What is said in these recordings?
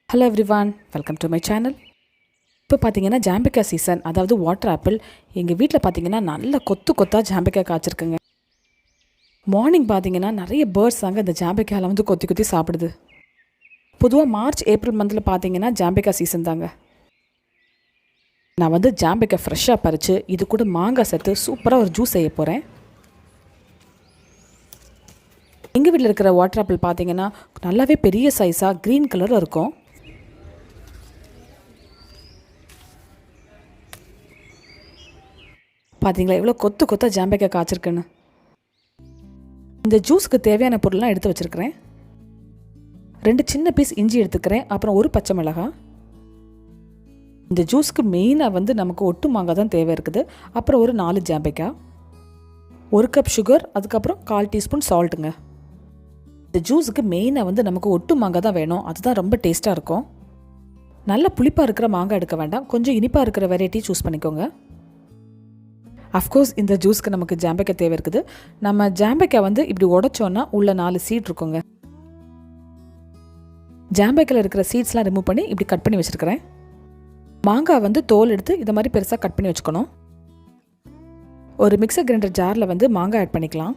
Hello everyone, welcome to my channel. இப்போ பார்த்தீங்கன்னா ஜாம்பிக்காய் season, அதாவது வாட்டர் ஆப்பிள். எங்கள் வீட்டில் பார்த்தீங்கன்னா நல்ல கொத்தாக ஜாம்பிக்காய் காய்ச்சிருக்குங்க. மார்னிங் பார்த்தீங்கன்னா நிறைய பேர்ட்ஸ் தாங்க இந்த ஜாம்பிக்காயில் வந்து கொத்தி சாப்பிடுது. பொதுவாக மார்ச் ஏப்ரல் மந்தில் பார்த்தீங்கன்னா ஜாம்பிக்காய் சீசன் தாங்க. நான் வந்து ஜாம்பிக்காய் ஃப்ரெஷ்ஷாக பறித்து இது கூட மாங்காய் சேர்த்து சூப்பராக ஒரு ஜூஸ் செய்ய போகிறேன். எங்கள் வீட்டில் இருக்கிற வாட்டர் ஆப்பிள் பார்த்தீங்கன்னா நல்லாவே பெரிய சைஸாக க்ரீன் கலரில் இருக்கும். பார்த்தீங்களா எவ்வளோ கொத்தாக ஜாம்பிக்காய் காய்ச்சிருக்குன்னு. இந்த ஜூஸுக்கு தேவையான பொருள்லாம் எடுத்து வச்சுருக்கிறேன். 2 சின்ன பீஸ் இஞ்சி எடுத்துக்கிறேன், அப்புறம் ஒரு பச்சை மிளகாய். இந்த ஜூஸுக்கு மெயினாக வந்து நமக்கு ஒட்டு மாங்காய் தான் தேவை இருக்குது. அப்புறம் ஒரு 4 ஜாம்பிக்காய், 1 கப் சுகர், அதுக்கப்புறம் 1/4 டீஸ்பூன் சால்ட்டுங்க. இந்த ஜூஸுக்கு மெயினாக வந்து நமக்கு ஒட்டு மாங்காய் தான் வேணும், அதுதான் ரொம்ப டேஸ்ட்டாக இருக்கும். நல்ல புளிப்பாக இருக்கிற மாங்காய் எடுக்க வேண்டாம், கொஞ்சம் இனிப்பாக இருக்கிற வெரைட்டி சூஸ் பண்ணிக்கோங்க. அஃப்கோர்ஸ் இந்த ஜூஸ்க்கு நமக்கு ஜாம்பிக்காய் தேவை இருக்குது. நம்ம ஜாம்பிக்காய் வந்து இப்படி உடைச்சோன்னா உள்ள 4 சீட் இருக்குங்க. ஜாம்பிக்காயில் இருக்கிற சீட்ஸ்லாம் ரிமூவ் பண்ணி இப்படி கட் பண்ணி வச்சுருக்கிறேன். மாங்காய் வந்து தோல் எடுத்து இதை மாதிரி பெருசாக கட் பண்ணி வச்சுக்கணும். ஒரு மிக்சர் கிரைண்டர் ஜாரில் வந்து மாங்காய் ஆட் பண்ணிக்கலாம்.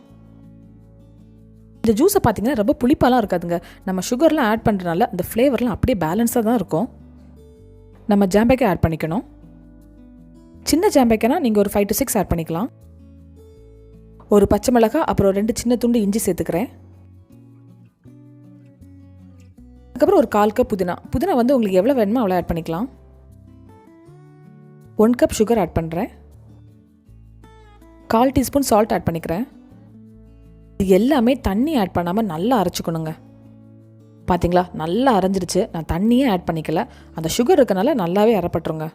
இந்த ஜூஸை பார்த்தீங்கன்னா ரொம்ப புளிப்பாலாம் இருக்காதுங்க. நம்ம சுகர்லாம் ஆட் பண்ணுறதுனால அந்த ஃப்ளேவர்லாம் அப்படியே பேலன்ஸாக தான் இருக்கும். நம்ம ஜாம்பிக்காய் ஆட் பண்ணிக்கணும். சின்ன ஜாம்பிக்காய்னா நீங்கள் ஒரு 5 to 6 ஆட் பண்ணிக்கலாம். ஒரு பச்சை மிளகாய், அப்புறம் 2 சின்ன துண்டு இஞ்சி சேர்த்துக்கிறேன். அதுக்கப்புறம் ஒரு 1/4 கப் புதினா வந்து உங்களுக்கு எவ்வளோ வேணுமோ அவ்வளோ ஆட் பண்ணிக்கலாம். 1 கப் சுகர் ஆட் பண்ணுறேன். 1/4 டீஸ்பூன் சால்ட் ஆட் பண்ணிக்கிறேன். இது எல்லாமே தண்ணி ஆட் பண்ணாமல் நல்லா அரைச்சிக்கணுங்க. பார்த்தீங்களா நல்லா அரைஞ்சிருச்சு. நான் தண்ணியே ஆட் பண்ணிக்கல, அந்த சுகர் இருக்கனால நல்லாவே அரைப்பட்டுருங்க.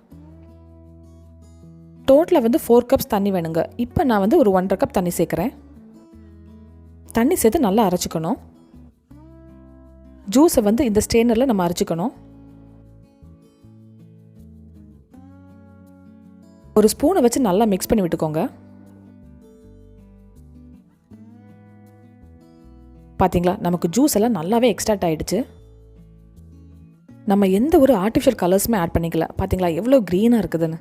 டோட்டலாக வந்து 4 கப்ஸ் தண்ணி வேணுங்க. இப்போ நான் வந்து ஒரு 1.5 கப் தண்ணி சேர்க்குறேன். தண்ணி சேர்த்து நல்லா அரைச்சிக்கணும். ஜூஸை வந்து இந்த ஸ்ட்ரெயினரில் நம்ம அரைச்சிக்கணும். ஒரு ஸ்பூனை வச்சு நல்லா மிக்ஸ் பண்ணி விட்டுக்கோங்க. பார்த்தீங்களா நமக்கு ஜூஸ் எல்லாம் நல்லாவே எக்ஸ்ட்ராக்ட் ஆகிடுச்சு. நம்ம எந்த ஒரு ஆர்டிஃபிஷியல் கலர்ஸுமே ஆட் பண்ணிக்கல. பார்த்தீங்களா எவ்வளோ க்ரீனாக இருக்குதுன்னு.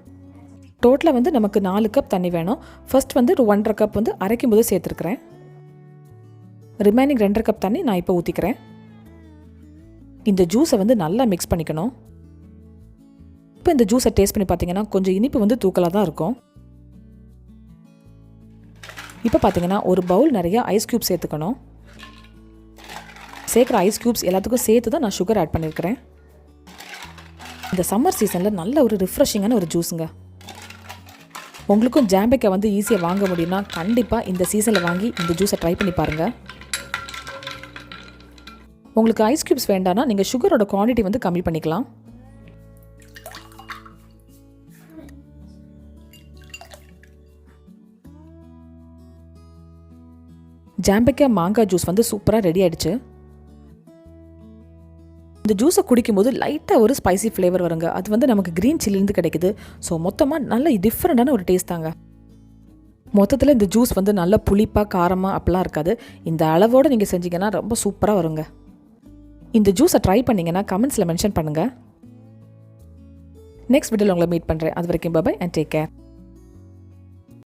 டோட்டலாக வந்து நமக்கு 4 கப் தண்ணி வேணும். ஃபர்ஸ்ட் வந்து ஒரு 1.5 கப் வந்து அரைக்கும் போது சேர்த்துருக்குறேன். ரிமைனிங் 2.5 கப் தண்ணி நான் இப்போ ஊற்றிக்கிறேன். இந்த ஜூஸை வந்து நல்லா மிக்ஸ் பண்ணிக்கணும். இப்போ இந்த ஜூஸை டேஸ்ட் பண்ணி பார்த்தீங்கன்னா கொஞ்சம் இனிப்பு வந்து தூக்கலாக தான் இருக்கும். இப்போ பார்த்தீங்கன்னா ஒரு பவுல் நிறையா ஐஸ் க்யூப்ஸ் சேர்த்துக்கணும். சேர்க்குற ஐஸ் க்யூப்ஸ் எல்லாத்துக்கும் சேர்த்து தான் நான் சுகர் ஆட் பண்ணியிருக்கிறேன். இந்த சம்மர் சீசனில் நல்ல ஒரு ரிஃப்ரெஷிங்கான ஒரு ஜூஸுங்க. உங்களுக்கும் ஜாம்பிக்காய் வந்து ஈஸியாக வாங்க முடியும்னா கண்டிப்பாக இந்த சீசனில் வாங்கி இந்த ஜூஸை ட்ரை பண்ணி பாருங்கள். உங்களுக்கு ஐஸ் க்யூப்ஸ் வேண்டாம்னா நீங்கள் சுகரோட குவான்டிட்டி வந்து கம்மி பண்ணிக்கலாம். ஜாம்பிக்காய் மாங்காய் ஜூஸ் வந்து சூப்பராக ரெடி ஆகிடுச்சு. இந்த ஜூஸை குடிக்கும்போது லைட்டாக ஒரு ஸ்பைசி ஃப்ளேவர் வருங்க. அது வந்து நமக்கு க்ரீன் சில்லிருந்து கிடைக்குது. ஸோ மொத்தமாக நல்ல டிஃப்ரெண்ட்டான ஒரு டேஸ்ட் தாங்க. மொத்தத்தில் இந்த ஜூஸ் வந்து நல்ல புளிப்பாக காரமாக அப்படிலாம் இருக்காது. இந்த அளவோடு நீங்கள் செஞ்சீங்கன்னா ரொம்ப சூப்பராக வருங்க. இந்த ஜூஸை ட்ரை பண்ணிங்கன்னா கமெண்ட்ஸில் மென்ஷன் பண்ணுங்கள். நெக்ஸ்ட் வீடியோவில் உங்களை மீட் பண்ணுறேன். அது வரைக்கும் பை அண்ட் டேக் கேர்.